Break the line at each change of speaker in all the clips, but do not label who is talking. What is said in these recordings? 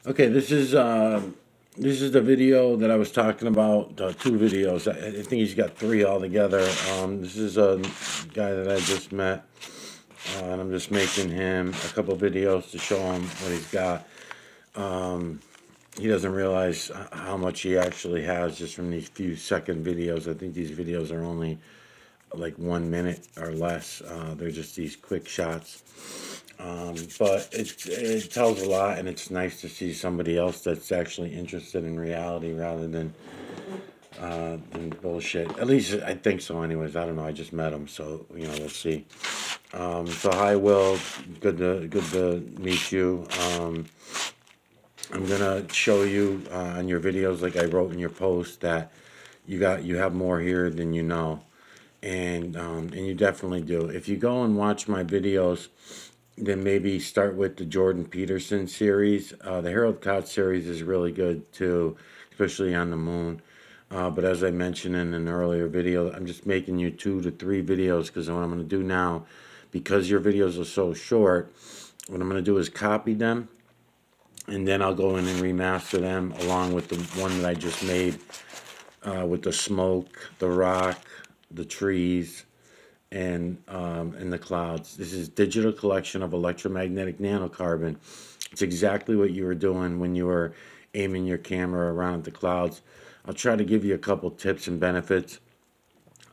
Okay, this is the video that I was talking about. Two videos. I think he's got three altogether. This is a guy that I just met, and I'm just making him a couple videos to show him what he's got. He doesn't realize how much he actually has just from these few second videos. I think these videos are only like 1 minute or less. They're just these quick shots. But it tells a lot, and it's nice to see somebody else that's actually interested in reality rather than bullshit. At least I think so. Anyways, I don't know. I just met him, so we'll see. So hi, Will. Good to meet you. I'm gonna show you on your videos, like I wrote in your post, that you have more here than you know, and you definitely do. If you go and watch my videos, then maybe start with the Jordan Peterson series. The Harold Koch series is really good too, especially on the moon. But as I mentioned in an earlier video, I'm just making you 2 to 3 videos because what I'm going to do now, because your videos are so short, what I'm going to do is copy them, and then I'll go in and remaster them along with the one that I just made with the smoke, the rock, the trees, and the clouds. This is digital collection of electromagnetic nanocarbon. It's exactly what you were doing when you were aiming your camera around at the clouds. I'll try to give you a couple tips and benefits.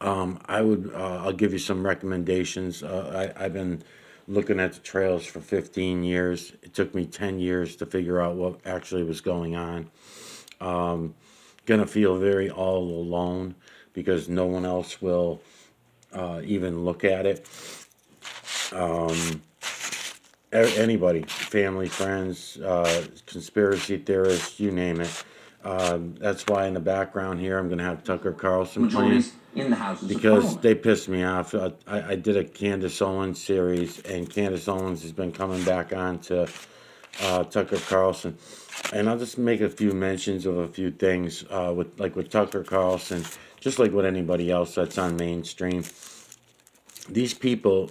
I'll give you some recommendations. I've been looking at the trails for 15 years. It took me 10 years to figure out what actually was going on. Gonna feel very all alone because no one else will even look at it. Anybody, family, friends, conspiracy theorists, you name it. That's why in the background here I'm going to have Tucker Carlson playing
in the House
because they pissed me off. I did a Candace Owens series, and Candace Owens has been coming back on to Tucker Carlson. And I'll just make a few mentions of a few things with Tucker Carlson, just like with anybody else that's on mainstream. These people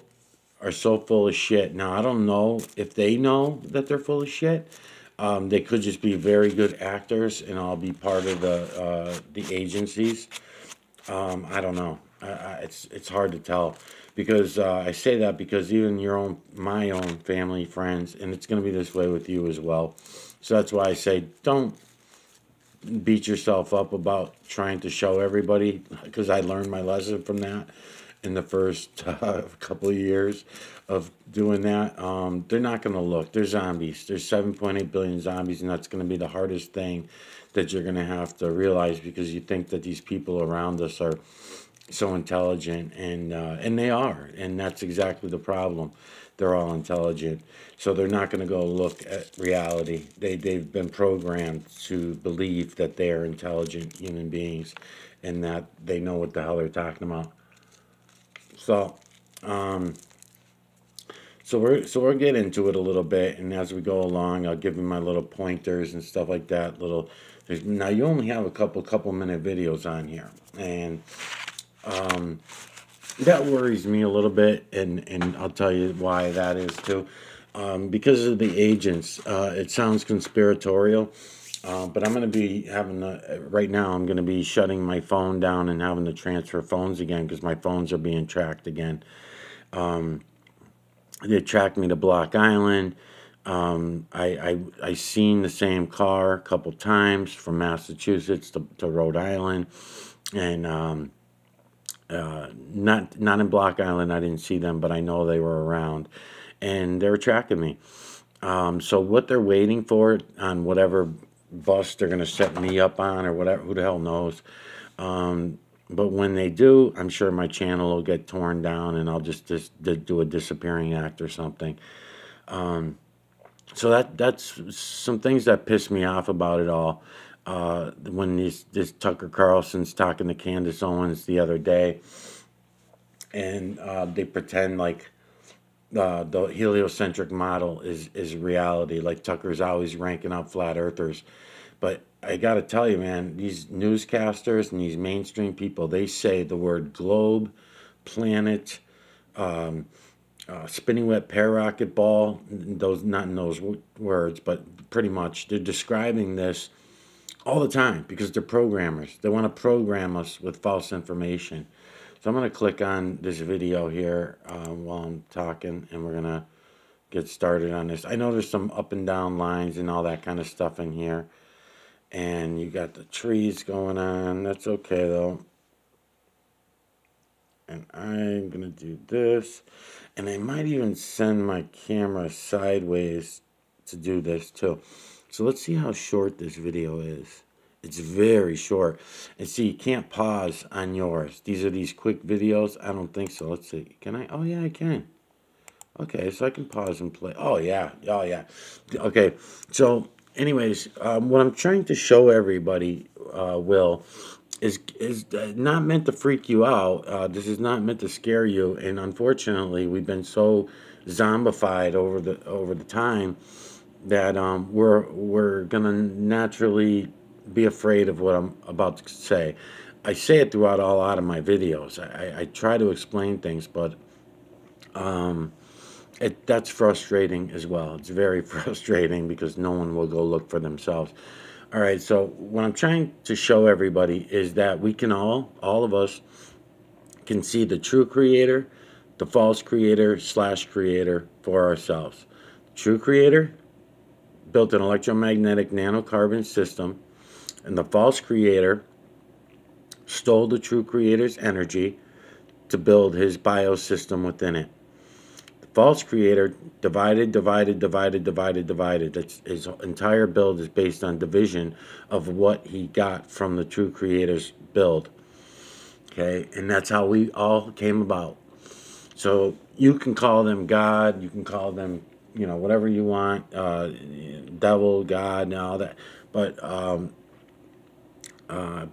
are so full of shit. Now, I don't know if they know that they're full of shit. They could just be very good actors and all be part of the agencies. I don't know. It's hard to tell because I say that because even my own family, friends, and it's going to be this way with you as well. So that's why I say don't beat yourself up about trying to show everybody, because I learned my lesson from that in the first couple of years of doing that. They're not going to look. They're zombies. There's 7.8 billion zombies, and that's going to be the hardest thing that you're going to have to realize, because you think that these people around us are so intelligent, and they are, and that's exactly the problem. They're all intelligent, so they're not going to go look at reality. They've been programmed to believe that they are intelligent human beings, and that they know what the hell they're talking about. So, we'll get into it a little bit, and as we go along, I'll give you my little pointers and stuff like that. Now you only have a couple minute videos on here, and that worries me a little bit, and I'll tell you why that is too. Because of the agents, it sounds conspiratorial, but I'm going to be right now, I'm going to be shutting my phone down and having to transfer phones again because my phones are being tracked again. They tracked me to Block Island. I seen the same car a couple times from Massachusetts to Rhode Island, and not in Block Island. I didn't see them, but I know they were around, and they were tracking me. So what they're waiting for on whatever bus they're gonna set me up on or whatever, who the hell knows. But when they do, I'm sure my channel will get torn down, and I'll just do a disappearing act or something. So that's some things that piss me off about it all. When this Tucker Carlson's talking to Candace Owens the other day, and they pretend like the heliocentric model is reality. Like Tucker's always ranking up flat earthers. But I got to tell you, man, these newscasters and these mainstream people, they say the word globe, planet, spinning wet pear rocket ball. Those, not in those words, but pretty much they're describing this all the time because they're programmers. They want to program us with false information. So I'm going to click on this video here while I'm talking, and we're going to get started on this. I know there's some up and down lines and all that kind of stuff in here. And you got the trees going on. That's okay, though. And I'm going to do this. And I might even send my camera sideways to do this, too. So let's see how short this video is. It's very short. And see, you can't pause on yours. These are these quick videos. I don't think so. Let's see. Can I? Oh, yeah, I can. Okay, so I can pause and play. Oh, yeah. Oh, yeah. Okay, so anyways, what I'm trying to show everybody, Will, is not meant to freak you out. This is not meant to scare you. And unfortunately, we've been so zombified over the time that we're gonna naturally be afraid of what I'm about to say. I say it throughout a lot of my videos. I try to explain things, but that's frustrating as well. It's very frustrating because no one will go look for themselves. All right, so what I'm trying to show everybody is that we can all of us can see the true creator, the false creator / creator for ourselves. True creator built an electromagnetic nanocarbon system, and the false creator stole the true creator's energy to build his biosystem within it. False creator divided. That's his entire build is based on division of what he got from the true creator's build. Okay, and that's how we all came about. So you can call them God, you can call them, whatever you want, devil, God, and all that. But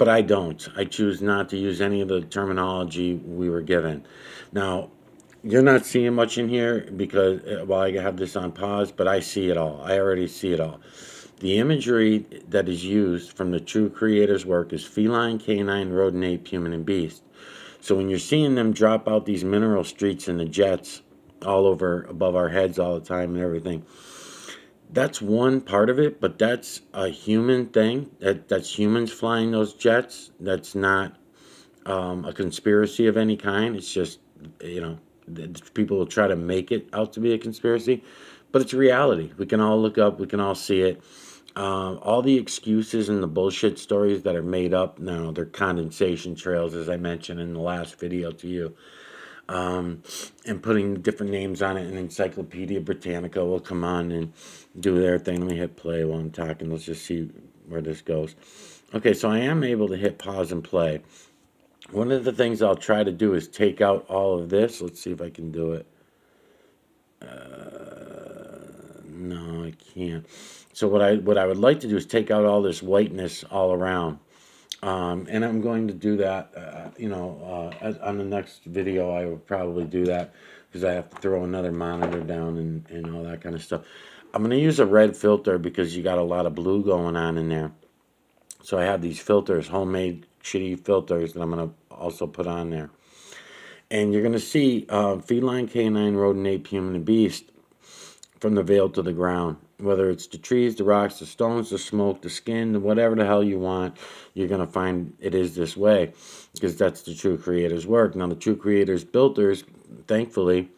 I don't. I choose not to use any of the terminology we were given. Now, you're not seeing much in here because, well, I have this on pause, but I see it all. I already see it all. The imagery that is used from the true creator's work is feline, canine, rodent, ape, human, and beast. So when you're seeing them drop out these mineral streets and the jets all over above our heads all the time and everything, that's one part of it, but that's a human thing. That's humans flying those jets. That's not a conspiracy of any kind. It's just, people will try to make it out to be a conspiracy, but it's reality. We can all look up, we can all see it. All the excuses and the bullshit stories that are made up now, they're condensation trails, as I mentioned in the last video to you. And putting different names on it, and Encyclopedia Britannica will come on and do their thing. Let me hit play while I'm talking. Let's just see where this goes. Okay, so I am able to hit pause and play. One of the things I'll try to do is take out all of this. Let's see if I can do it. No, I can't. So what I would like to do is take out all this whiteness all around. And I'm going to do that, on the next video I will probably do that because I have to throw another monitor down and all that kind of stuff. I'm going to use a red filter because you got a lot of blue going on in there. So I have these filters, homemade shitty filters that I'm going to also put on there. And you're going to see feline, canine, rodent, ape, human, and beast from the veil to the ground. Whether it's the trees, the rocks, the stones, the smoke, the skin, whatever the hell you want, you're going to find it is this way because that's the true creator's work. Now, the true creator's builders, thankfully,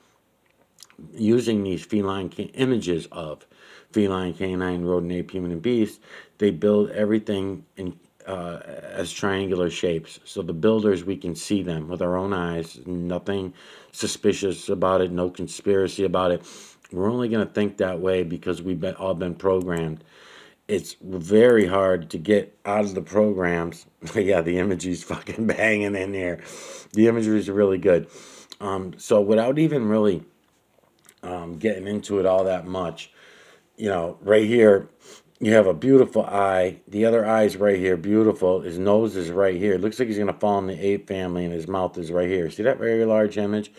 using these feline images of feline, canine, rodent, ape, human, and beast, they build everything in as triangular shapes. So the builders, we can see them with our own eyes. Nothing suspicious about it, no conspiracy about it. We're only going to think that way because we've all been programmed. It's very hard to get out of the programs. Yeah, the imagery's fucking banging in here. The imagery is really good. So without even really getting into it all that much, right here, you have a beautiful eye. The other eye is right here, beautiful. His nose is right here. It looks like he's going to fall in the ape family, and his mouth is right here. See that very large image?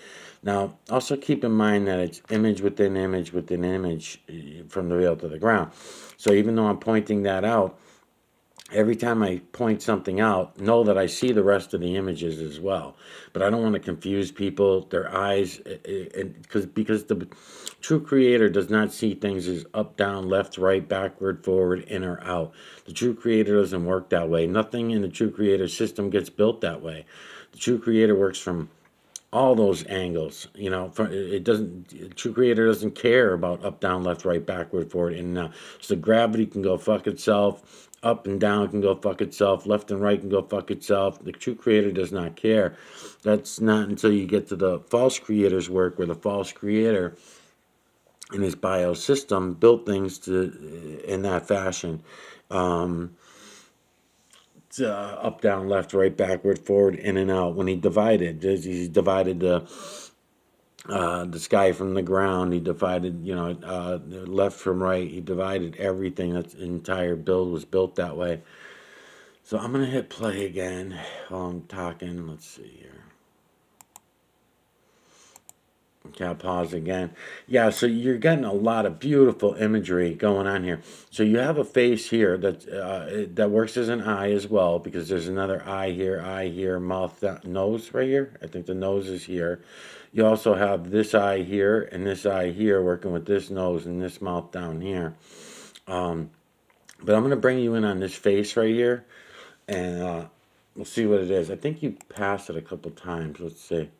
Now, also keep in mind that it's image within image within image from the veil to the ground. So even though I'm pointing that out, every time I point something out, know that I see the rest of the images as well. But I don't want to confuse people, their eyes, because the true creator does not see things as up, down, left, right, backward, forward, in or out. The true creator doesn't work that way. Nothing in the true creator system gets built that way. The true creator works from all those angles. You know, it doesn't. True creator doesn't care about up, down, left, right, backward, forward, in and out. So gravity can go fuck itself. Up and down can go fuck itself. Left and right can go fuck itself. The true creator does not care. That's not until you get to the false creator's work, where the false creator in his biosystem built things in that fashion. Up, down, left, right, backward, forward, in and out. When he divided the sky from the ground. He divided, left from right. He divided everything. That entire build was built that way. So I'm going to hit play again while I'm talking. Let's see here. Okay, I'll pause again. Yeah, so you're getting a lot of beautiful imagery going on here. So you have a face here that works as an eye as well, because there's another eye here, mouth, nose right here. I think the nose is here. You also have this eye here and this eye here working with this nose and this mouth down here. But I'm going to bring you in on this face right here, and we'll see what it is. I think you passed it a couple times. Let's see.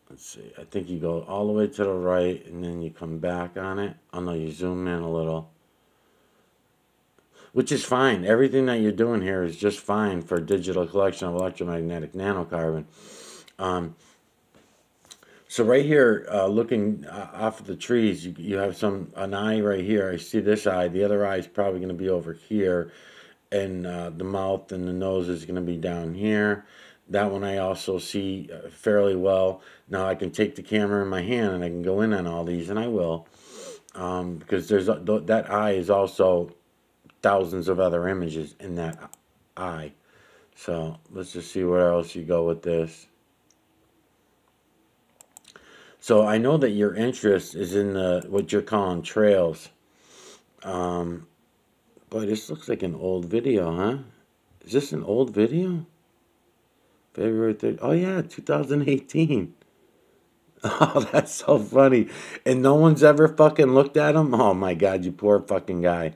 Let's see. I think you go all the way to the right, and then you come back on it. Oh, no, you zoom in a little. Which is fine. Everything that you're doing here is just fine for a digital collection of electromagnetic nanocarbon. So right here, looking off of the trees, you have an eye right here. I see this eye. The other eye is probably going to be over here. And the mouth and the nose is going to be down here. That one I also see fairly well. Now I can take the camera in my hand and I can go in on all these, and I will. Because that eye is also thousands of other images in that eye. So let's just see where else you go with this. So I know that your interest is in what you're calling trails. Boy, this looks like an old video, huh? Is this an old video? February 3rd. Oh, yeah, 2018. Oh, that's so funny. And no one's ever fucking looked at him? Oh, my God, you poor fucking guy.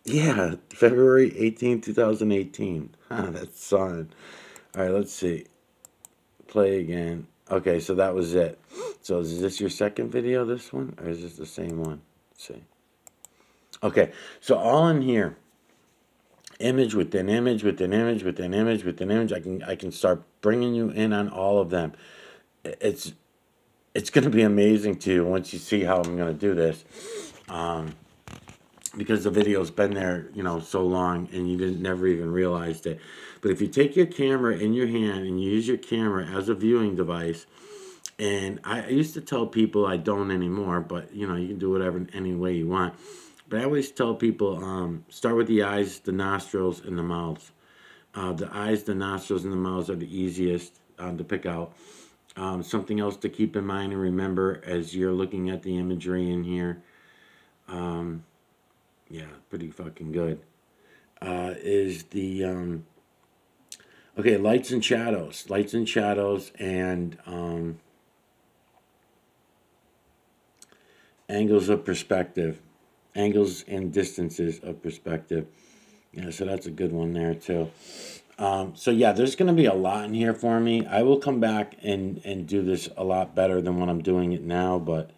Yeah, February 18, 2018. That's son. All right, let's see. Play again. Okay, so that was it. So is this your second video, this one? Or is this the same one? Let's see. Okay, so all in here, image within image within image within image within image. I can start bringing you in on all of them. It's going to be amazing to you once you see how I'm going to do this, because the video's been there, so long, and you never even realized it. But if you take your camera in your hand and you use your camera as a viewing device, and I used to tell people, I don't anymore, but you can do whatever any way you want. But I always tell people, start with the eyes, the nostrils, and the mouth. The eyes, the nostrils, and the mouths are the easiest to pick out. Something else to keep in mind and remember as you're looking at the imagery in here, yeah, pretty fucking good, is the, okay, lights and shadows. Lights and shadows and angles of perspective. Angles and distances of perspective. Yeah, so that's a good one there too. So yeah, there's going to be a lot in here for me. I will come back and do this a lot better than what I'm doing it now, but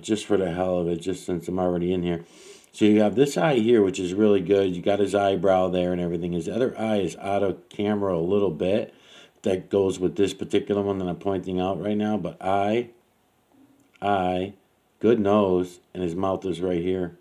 just for the hell of it, just since I'm already in here. So you have this eye here, which is really good. You got his eyebrow there and everything. His other eye is out of camera a little bit. That goes with this particular one that I'm pointing out right now. But eye, good nose, and his mouth is right here.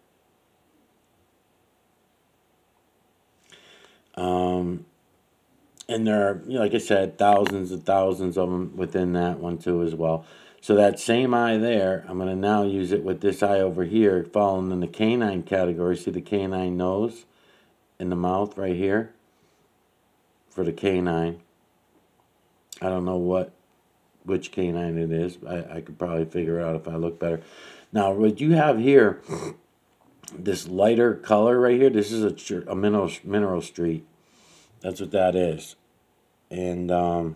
And there are, like I said, thousands and thousands of them within that one too as well. So that same eye there, I'm going to now use it with this eye over here, falling in the canine category. See the canine nose and the mouth right here for the canine. I don't know what which canine it is. I could probably figure it out if I look better. Now, what you have here, this lighter color right here, this is a mineral street. That's what that is. And let me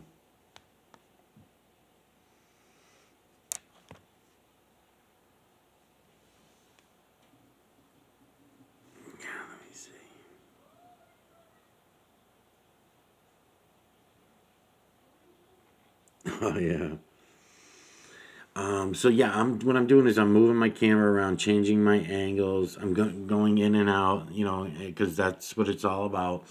see. Oh yeah. So yeah, what I'm doing is I'm moving my camera around, changing my angles. I'm going in and out, you know, because that's what it's all about.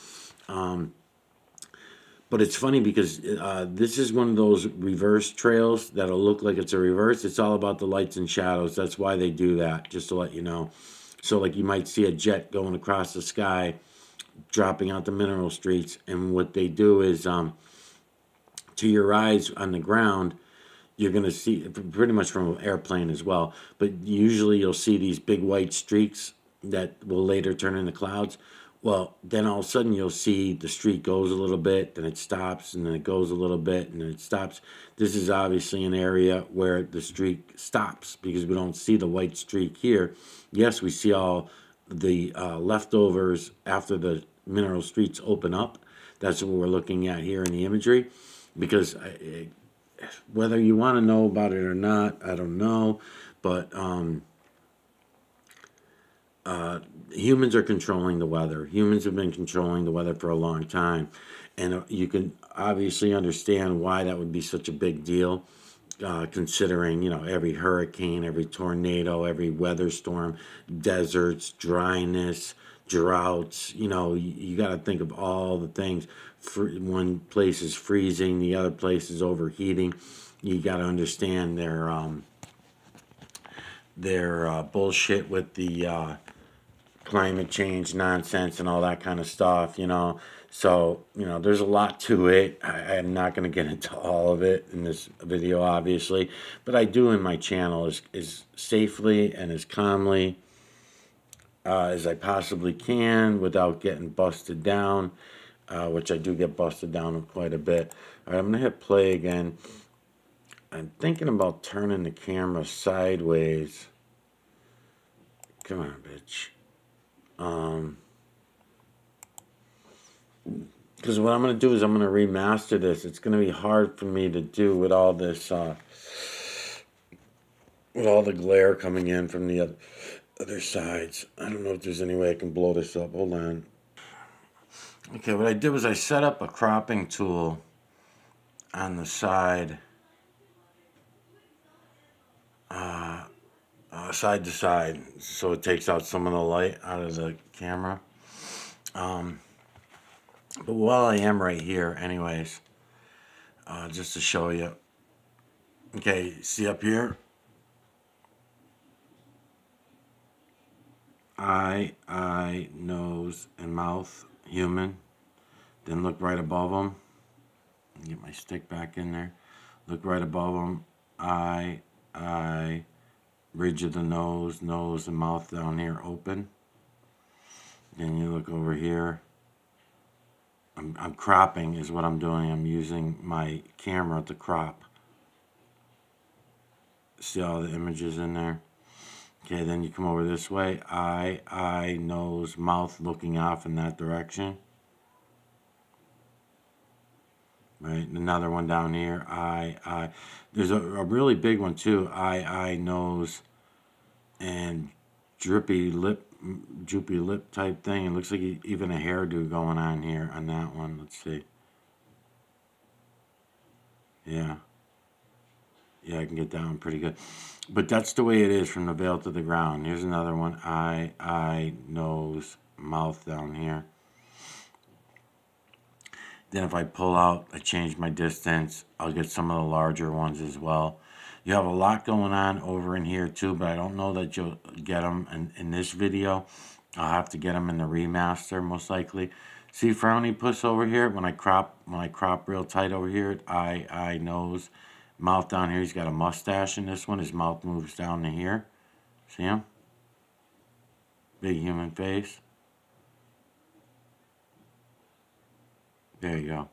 But it's funny because this is one of those reverse trails that'll look like it's a reverse. It's all about the lights and shadows. That's why they do that, just to let you know. So like you might see a jet going across the sky, dropping out the mineral streets, and what they do is to your eyes on the ground, you're going to see pretty much from an airplane as well, but usually you'll see these big white streaks that will later turn into clouds. Well, then all of a sudden you'll see the streak goes a little bit, then it stops, and then it goes a little bit, and then it stops. This is obviously an area where the streak stops because we don't see the white streak here. Yes, we see all the leftovers after the mineral streets open up. That's what we're looking at here in the imagery, because whether you want to know about it or not, I don't know, but humans are controlling the weather. Humans have been controlling the weather for a long time, and you can obviously understand why that would be such a big deal, considering, you know, every hurricane, every tornado, every weather storm, deserts, dryness, droughts. You know, you got to think of all the things. One place is freezing, the other place is overheating. You got to understand their bullshit with the climate change nonsense and all that kind of stuff, you know. So, you know, there's a lot to it. I'm not going to get into all of it in this video, obviously, but I do in my channel as safely and as calmly as I possibly can without getting busted down, which I do get busted down quite a bit. All right, I'm going to hit play again. I'm thinking about turning the camera sideways. Come on, bitch. Because what I'm going to do is I'm going to remaster this. It's going to be hard for me to do with all this, with all the glare coming in from the other sides. I don't know if there's any way I can blow this up. Hold on. Okay, what I did was I set up a cropping tool on the side, side to side, so it takes out some of the light out of the camera. But while I am right here, anyways, just to show you. Okay, see up here? Eye, nose, and mouth, human. Then look right above them. Get my stick back in there. Look right above them. Eye, ridge of the nose and mouth down here open. Then you look over here. I'm cropping is what I'm doing. I'm using my camera to crop. See all the images in there? Okay, then you come over this way. Eye, nose, mouth looking off in that direction. Right, another one down here. Eye. There's a really big one too. Eye, nose, and droopy lip type thing. It looks like even a hairdo going on here on that one. Let's see. Yeah, I can get that one pretty good. But that's the way it is from the veil to the ground. Here's another one. Eye, nose, mouth down here. Then if I pull out, I change my distance. I'll get some of the larger ones as well. You have a lot going on over in here too, but I don't know that you'll get them in this video. I'll have to get them in the remaster most likely. See frowny puss over here? When I crop real tight over here, eye, nose, mouth down here. He's got a mustache in this one. His mouth moves down to here. See him? Big human face. There you go.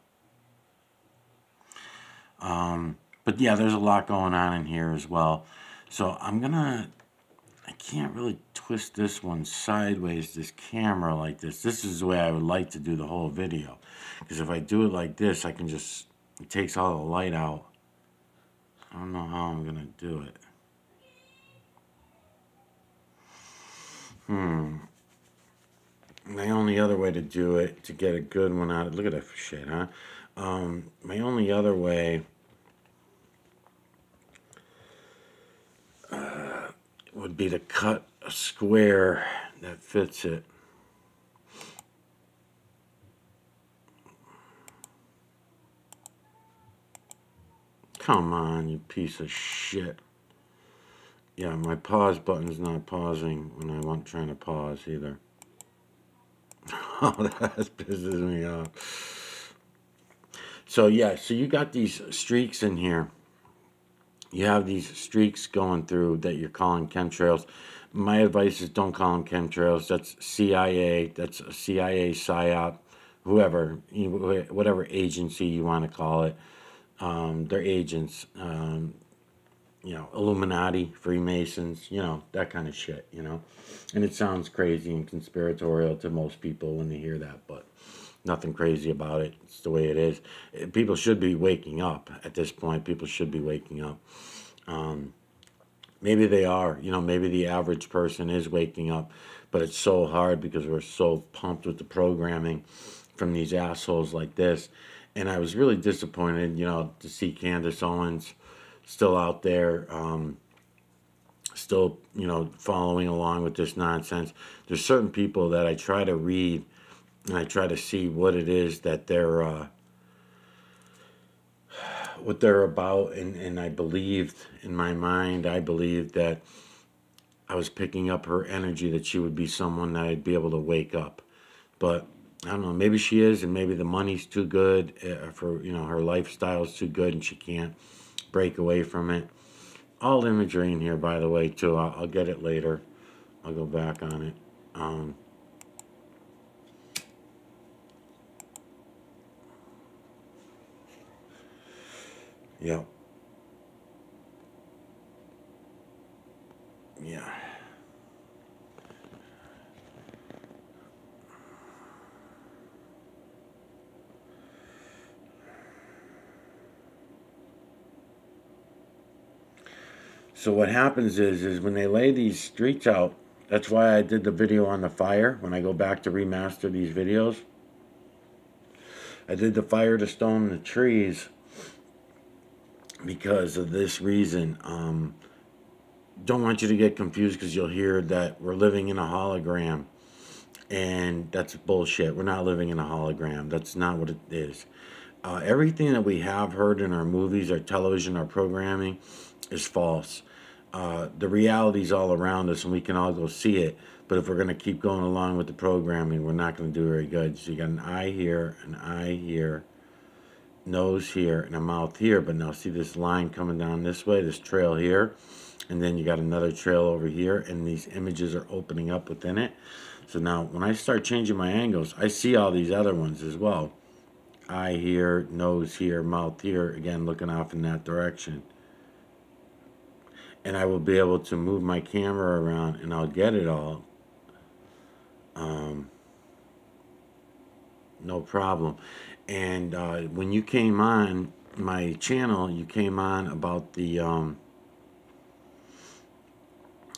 But yeah, there's a lot going on in here as well. So I can't really twist this one sideways, this camera like this. This is the way I would like to do the whole video. Because if I do it like this, I can just, it takes all the light out. I don't know how I'm going to do it. My only other way to do it, to get a good one out of, look at that shit, huh? My only other way would be to cut a square that fits it. Come on, you piece of shit. Yeah, my pause button's not pausing when I want trying to pause either. Oh, that pisses me off. So yeah, so you got these streaks in here. You have these streaks going through that you're calling chemtrails. My advice is don't call them chemtrails. That's CIA. That's a CIA psyop. Whoever, whatever agency you want to call it, they're agents. Illuminati, Freemasons, that kind of shit, And it sounds crazy and conspiratorial to most people when they hear that, but nothing crazy about it. It's the way it is. People should be waking up at this point. People should be waking up. Maybe they are, maybe the average person is waking up, but it's so hard because we're so pumped with the programming from these assholes like this. And I was really disappointed, to see Candace Owens still out there, still, following along with this nonsense. There's certain people that I try to read and I try to see what it is that what they're about. And I believed in my mind, I believed that I was picking up her energy, that she would be someone that I'd be able to wake up. But I don't know, maybe she is, and maybe the money's too good for, her lifestyle's too good and she can't break away from it. All imagery in here, by the way, too. I'll get it later. I'll go back on it. Yep. Yeah. So what happens is when they lay these streets out, that's why I did the video on the fire. When I go back to remaster these videos, I did the fire, the stone, and the trees because of this reason. Don't want you to get confused because you'll hear that we're living in a hologram. And that's bullshit. We're not living in a hologram. That's not what it is. Everything that we have heard in our movies, our television, our programming is false. The reality's all around us and we can all go see it. But if we're going to keep going along with the programming, we're not going to do very good. So you got an eye here, nose here, and a mouth here. But now see this line coming down this way, this trail here. And then you got another trail over here. And these images are opening up within it. So now when I start changing my angles, I see all these other ones as well. Eye here, nose here, mouth here. Again, looking off in that direction. And I will be able to move my camera around and I'll get it all. No problem. And when you came on my channel, you came on about the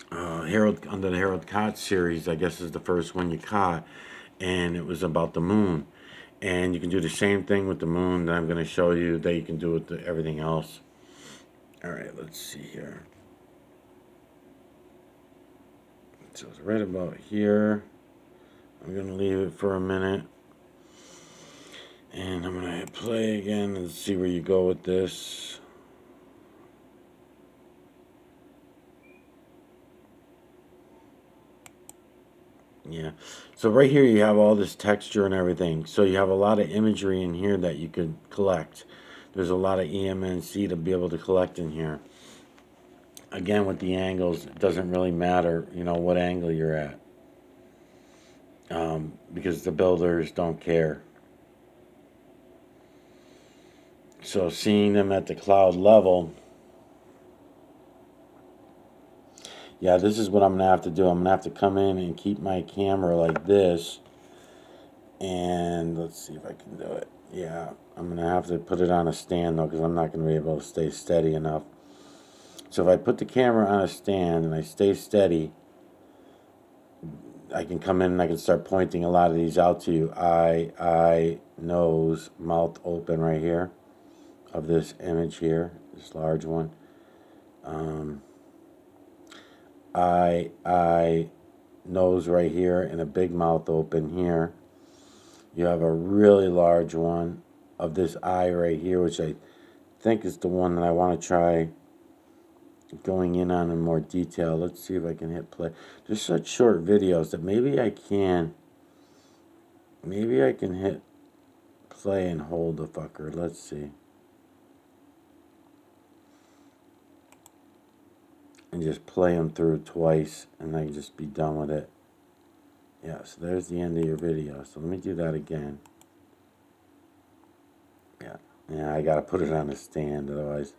Harold, under the Harold Koch series, I guess is the first one you caught, and it was about the moon. And you can do the same thing with the moon that I'm going to show you that you can do with everything else. All right, let's see here. So it's right about here. I'm going to leave it for a minute. And I'm going to hit play again and see where you go with this. Yeah. So right here you have all this texture and everything. So you have a lot of imagery in here that you could collect. There's a lot of EMNC to be able to collect in here. Again, with the angles, it doesn't really matter, what angle you're at. Because the builders don't care. So seeing them at the cloud level, yeah, this is what I'm going to have to do. I'm going to have to come in and keep my camera like this. And let's see if I can do it. Yeah, I'm going to have to put it on a stand, though, because I'm not going to be able to stay steady enough. So if I put the camera on a stand and I stay steady, I can come in and I can start pointing a lot of these out to you. Eye, nose, mouth open right here of this image here, this large one. Eye, nose right here, and a big mouth open here. You have a really large one of this eye right here, which I think is the one that I want to try going in on in more detail. Let's see if I can hit play. Just such short videos that maybe I can hit play and hold the fucker. Let's see. And just play them through twice, and I can just be done with it. Yeah, so there's the end of your video. So let me do that again. Yeah, I gotta put it on a stand, otherwise.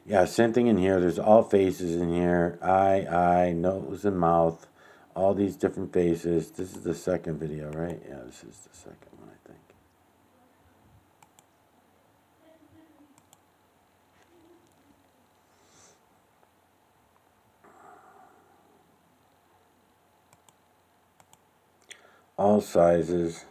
Yeah, same thing in here. There's all faces in here. Eye, nose, and mouth. All these different faces. This is the second video, right? Yeah, this is the second one, I think. All sizes.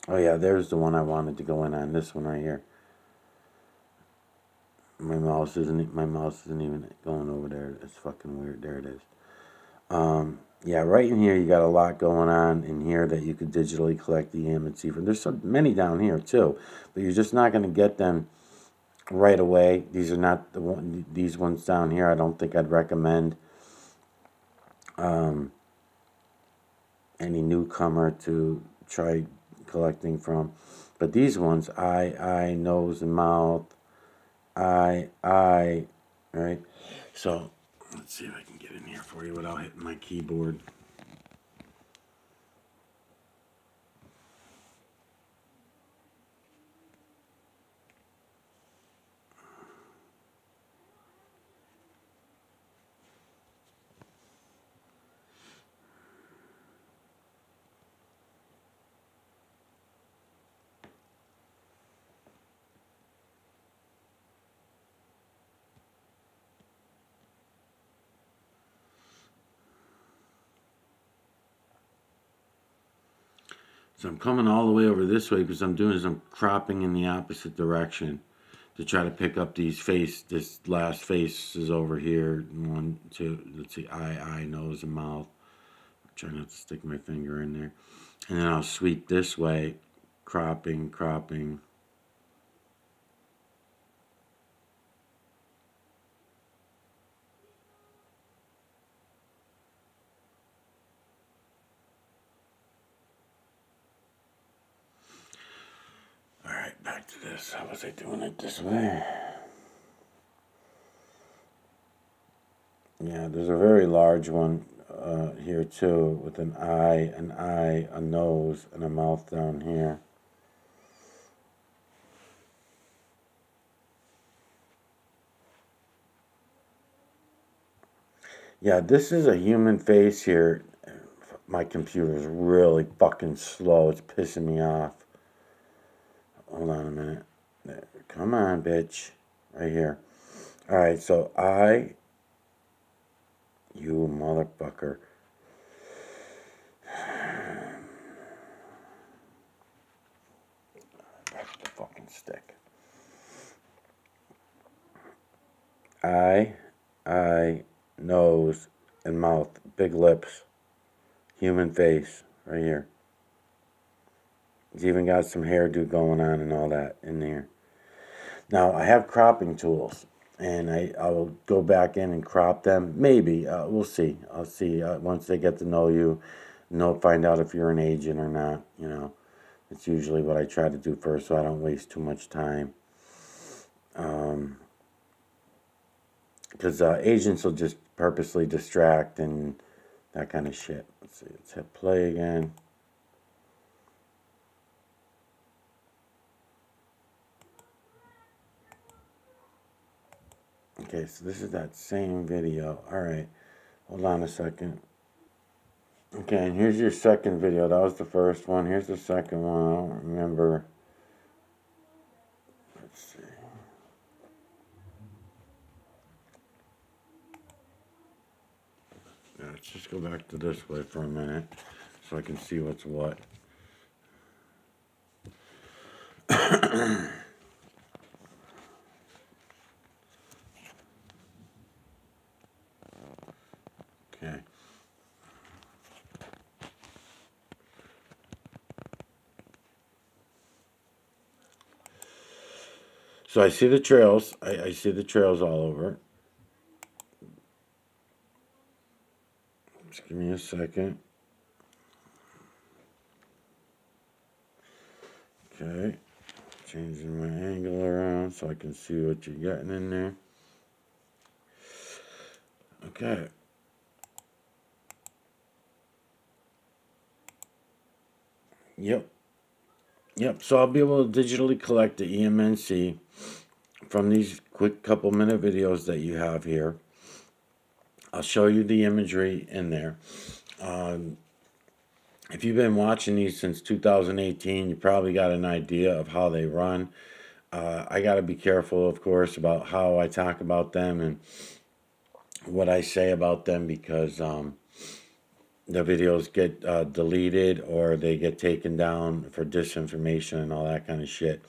Oh yeah, there's the one I wanted to go in on. This one right here. My mouse isn't even going over there. It's fucking weird. There it is. Yeah, right in here you got a lot going on in here that you could digitally collect the image from. There's so many down here too, but you're just not going to get them right away. These are not these ones down here. I don't think I'd recommend any newcomer to try collecting from. But these ones, eye, nose, and mouth, eye, right? So let's see if I can get in here for you without hitting my keyboard. So I'm coming all the way over this way because I'm doing some cropping in the opposite direction to try to pick up these this last face is over here. 1, 2, let's see, eye, nose, and mouth. I'm trying not to stick my finger in there. And then I'll sweep this way, cropping. Alright, back to this. How was I doing it this way? Yeah, there's a very large one here too, with an eye, a nose, and a mouth down here. Yeah, this is a human face here. My computer's really fucking slow. It's pissing me off. Hold on a minute. There. Come on, bitch. Right here. Alright, so you motherfucker. Back the fucking stick. Eye, nose, and mouth. Big lips. Human face. Right here. He's even got some hairdo going on and all that in there. Now, I have cropping tools, and I will go back in and crop them. Maybe. We'll see. I'll see once they get to know you, find out if you're an agent or not, you know. It's usually what I try to do first so I don't waste too much time. Because agents will just purposely distract and that kind of shit. Let's see, let's hit play again. Okay, so this is that same video. All right, hold on a second. Okay, and here's your second video. That was the first one. Here's the second one. I don't remember. Let's see. Yeah, let's just go back to this way for a minute so I can see what's what. Okay. So I see the trails. I see the trails all over. Just give me a second. Okay. Changing my angle around so I can see what you're getting in there. Okay. Yep. Yep. So I'll be able to digitally collect the EMNC from these quick couple minute videos that you have here. I'll show you the imagery in there. If you've been watching these since 2018, you probably got an idea of how they run. I got to be careful, of course, about how I talk about them and what I say about them because the videos get deleted or they get taken down for disinformation and all that kind of shit.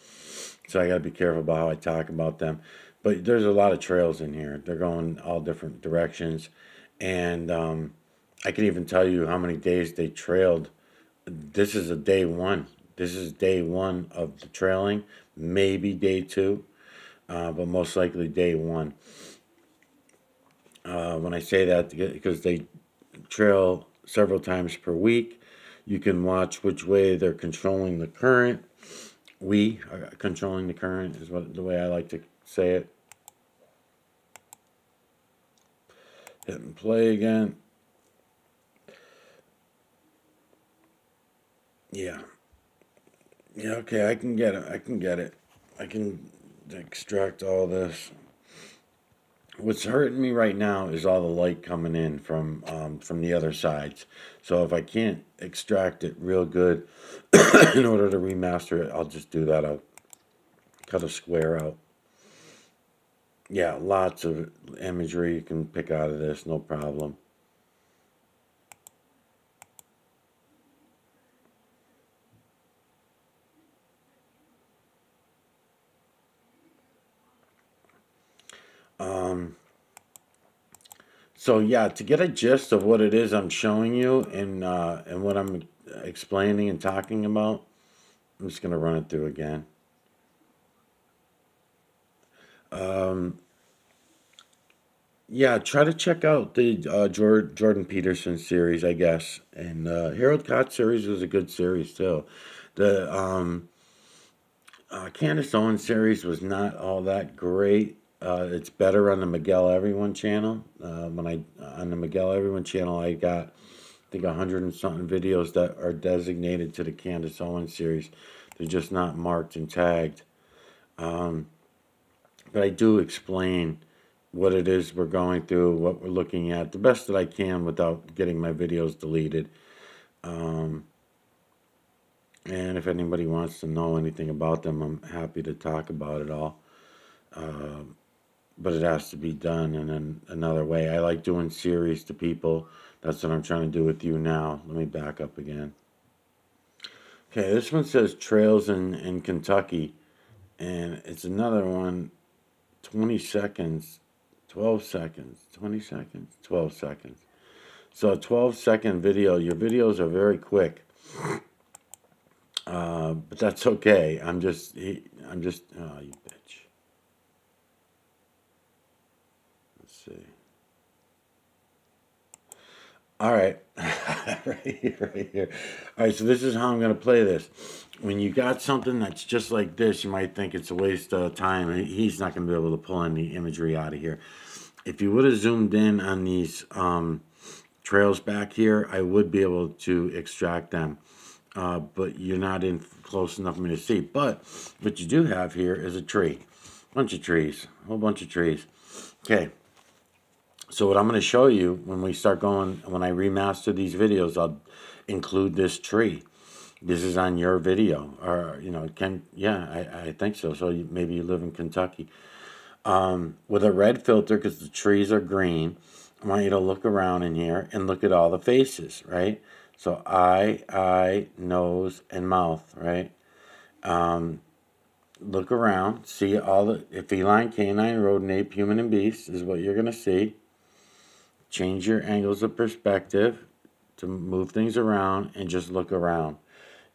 So I got to be careful about how I talk about them. But there's a lot of trails in here. They're going all different directions. And I can even tell you how many days they trailed. This is a day one. This is day one of the trailing. Maybe day two. But most likely day one. When I say that, because they trail several times per week, you can watch which way they're controlling the current. We are controlling the current is the way I like to say it. Hit and play again. Yeah. Yeah, okay, I can get it. I can get it. I can extract all this. What's hurting me right now is all the light coming in from the other sides. So if I can't extract it real good in order to remaster it, I'll just do that. I'll cut a square out. Yeah, lots of imagery you can pick out of this, no problem. So yeah, to get a gist of what it is I'm showing you and what I'm explaining and talking about, I'm just gonna run it through again. Yeah, try to check out the Jordan Peterson series, I guess, and Harold Koch series was a good series too. The Candace Owens series was not all that great. It's better on the Miguel Everyone channel. On the Miguel Everyone channel, I got I think 100 and something videos that are designated to the Candace Owens series. They're just not marked and tagged. But I do explain what it is we're going through, what we're looking at, the best that I can without getting my videos deleted. And if anybody wants to know anything about them, I'm happy to talk about it all. But it has to be done in another way. I like doing series to people. That's what I'm trying to do with you now. Let me back up again. Okay, this one says Trails in Kentucky. And it's another one, 20 seconds, 12 seconds, 20 seconds, 12 seconds. So a 12-second video. Your videos are very quick. But that's okay. Oh, you bitch. Let's see. All right. Right here, right here. All right, so this is how I'm going to play this. When you got something that's just like this, you might think it's a waste of time. He's not going to be able to pull any imagery out of here. If you would have zoomed in on these trails back here, I would be able to extract them. But you're not in close enough for me to see. But what you do have here is a tree. Bunch of trees. A whole bunch of trees. Okay. So what I'm going to show you when we start going, when I remaster these videos, I'll include this tree. This is on your video, or I think so. So maybe you live in Kentucky. With a red filter, because the trees are green, I want you to look around in here and look at all the faces, right? So eye, nose, and mouth, right? Look around, see all the feline, canine, rodent, ape, human, and beast is what you're going to see. Change your angles of perspective to move things around and just look around.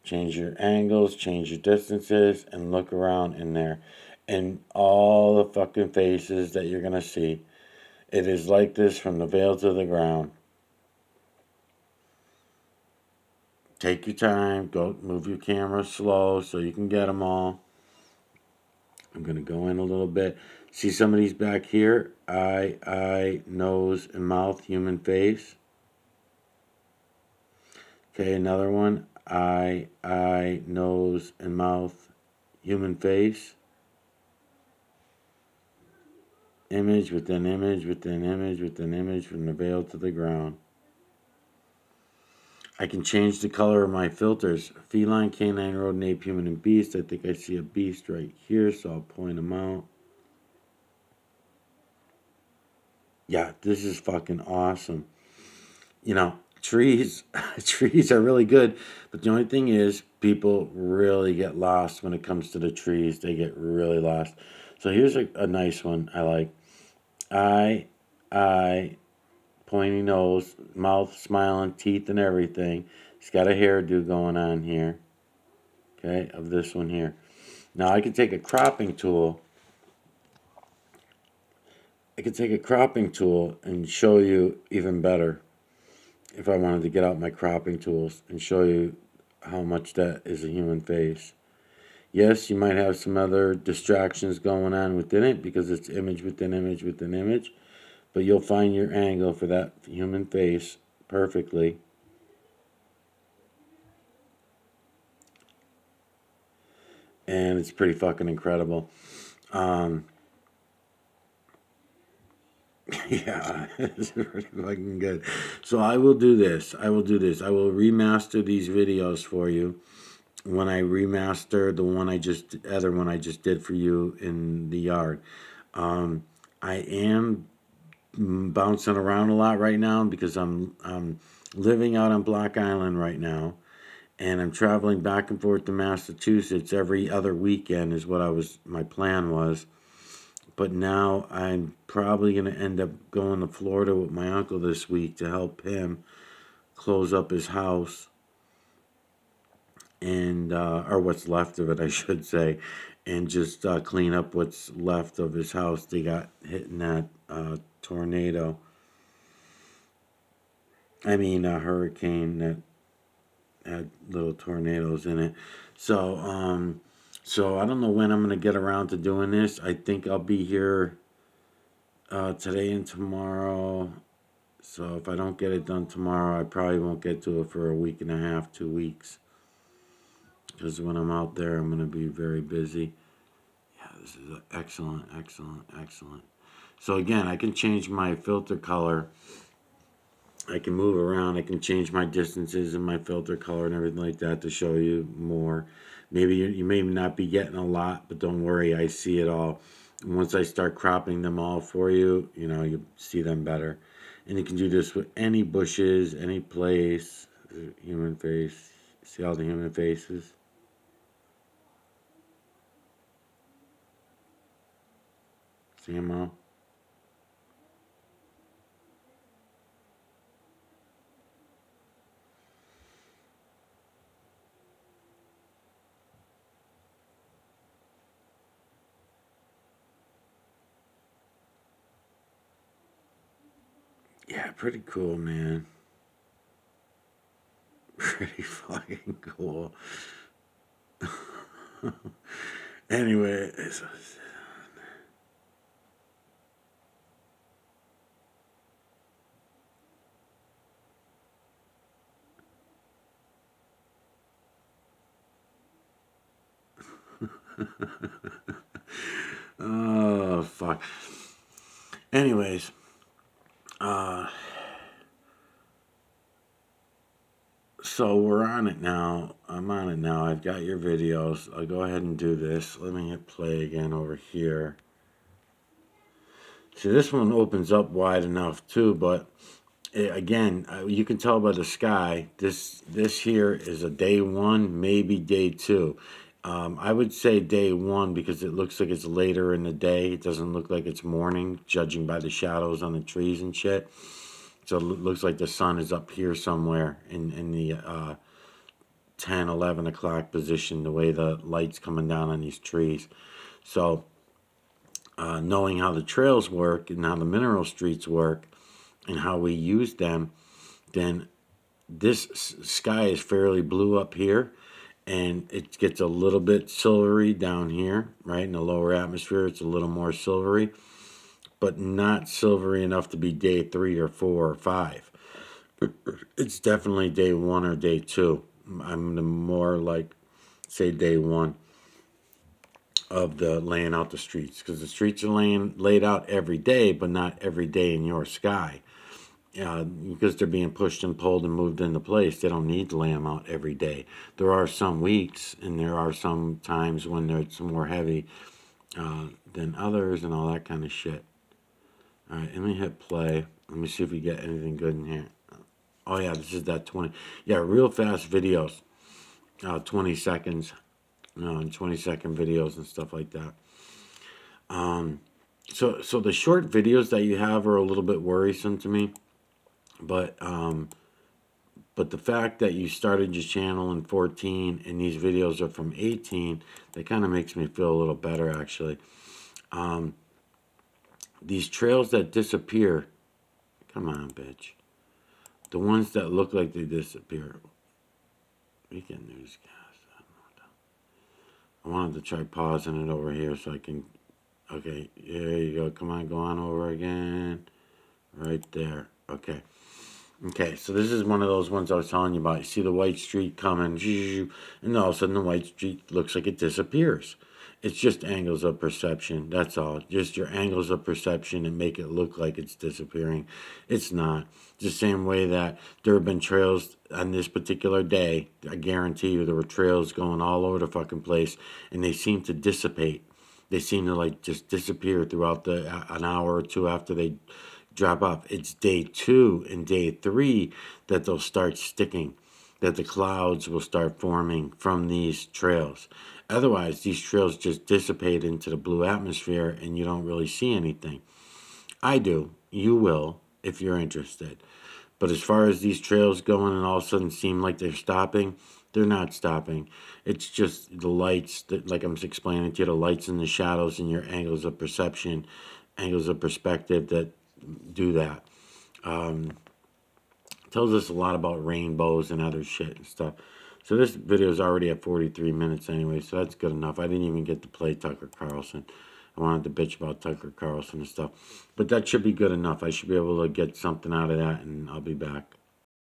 Change your angles, change your distances, and look around in there. And all the fucking faces that you're going to see. It is like this from the veil to the ground. Take your time. Go move your camera slow so you can get them all. I'm going to go in a little bit. See some of these back here? Eye, nose, and mouth, human face. Okay, another one. Eye, nose, and mouth, human face. Image within image within image within image from the veil to the ground. I can change the color of my filters. Feline, canine, rodent, ape, human, and beast. I think I see a beast right here, so I'll point them out. Yeah, this is fucking awesome. You know, trees are really good, but the only thing is people really get lost when it comes to the trees. They get really lost. So here's a nice one I like. Eye, pointy nose, mouth smiling, teeth and everything. He's got a hairdo going on here. Okay, of this one here. Now I could take a cropping tool. And show you even better. If I wanted to get out my cropping tools and show you how much that is a human face. Yes, you might have some other distractions going on within it because it's image within image within image, but you'll find your angle for that human face perfectly. And it's pretty fucking incredible. Yeah, it's pretty fucking good. So I will do this. I will remaster these videos for you. When I remaster the other one I just did for you in the yard. I am bouncing around a lot right now because I'm living out on Block Island right now, and I'm traveling back and forth to Massachusetts every other weekend is what my plan was. But now I'm probably going to end up going to Florida with my uncle this week to help him close up his house. And or what's left of it, I should say, and just clean up what's left of his house. They got hit in that tornado. I mean, a hurricane that had little tornadoes in it. So, so I don't know when I'm gonna get around to doing this. I think I'll be here today and tomorrow. So if I don't get it done tomorrow, I probably won't get to it for a week and a half, 2 weeks. Because when I'm out there, I'm going to be very busy. Yeah, this is excellent, excellent, excellent. So again, I can change my filter color. I can move around. I can change my distances and my filter color and everything like that to show you more. Maybe you may not be getting a lot, but don't worry, I see it all. And once I start cropping them all for you, you see them better. And you can do this with any bushes, any place. Human face. See all the human faces? See them all? Yeah, pretty cool, man. pretty fucking cool. Anyway, oh fuck. Anyways, so we're on it now. I'm on it now. I've got your videos. I'll go ahead and do this. Let me hit play again over here. See, this one opens up wide enough too, but again, you can tell by the sky. This here is a day one, maybe day two. I would say day one because it looks like it's later in the day. It doesn't look like it's morning, judging by the shadows on the trees and shit. So it looks like the sun is up here somewhere in the 10, 11 o'clock position, the way the light's coming down on these trees. So knowing how the trails work and how the mineral streets work and how we use them, then this sky is fairly blue up here, and it gets a little bit silvery down here, right? In the lower atmosphere, it's a little more silvery, but not silvery enough to be day 3 or 4 or 5. It's definitely day 1 or day 2. I'm more like, say, day 1 of the laying out the streets, because the streets are laid out every day, but not every day in your sky. Because they're being pushed and pulled and moved into place. They don't need to lay them out every day. There are some weeks and there are some times when it's more heavy than others and all that kind of shit. All right, let me hit play. Let me see if we get anything good in here. Oh yeah, this is that 20. Yeah, real fast videos. 20 seconds. And 20-second videos and stuff like that. So the short videos that you have are a little bit worrisome to me. But the fact that you started your channel in 14 and these videos are from 18, that kind of makes me feel a little better, actually. These trails that disappear, come on, bitch. The ones that look like they disappear. Weekend newscast. I wanted to try pausing it over here so I can. Okay, there you go. Come on, go on over again. Right there. Okay. Okay, so this is one of those ones I was telling you about. You see the white streak coming, and all of a sudden the white streak looks like it disappears. It's just angles of perception, that's all. Just your angles of perception and make it look like it's disappearing. It's not. It's the same way that there have been trails on this particular day. I guarantee you there were trails going all over the fucking place, and they seem to dissipate. They seem to like just disappear throughout an hour or two after they drop off. It's day 2 and day 3 that they'll start sticking, that the clouds will start forming from these trails. Otherwise, these trails just dissipate into the blue atmosphere and you don't really see anything. I do. You will if you're interested. But as far as these trails going and all of a sudden seem like they're stopping, they're not stopping. It's just the lights, that, like I'm explaining to you, the lights and the shadows and your angles of perception, angles of perspective that do that. Tells us a lot about rainbows and other shit and stuff. So this video is already at 43 minutes anyway, so that's good enough. I didn't even get to play Tucker Carlson. I wanted to bitch about Tucker Carlson and stuff. But that should be good enough. I should be able to get something out of that, and I'll be back.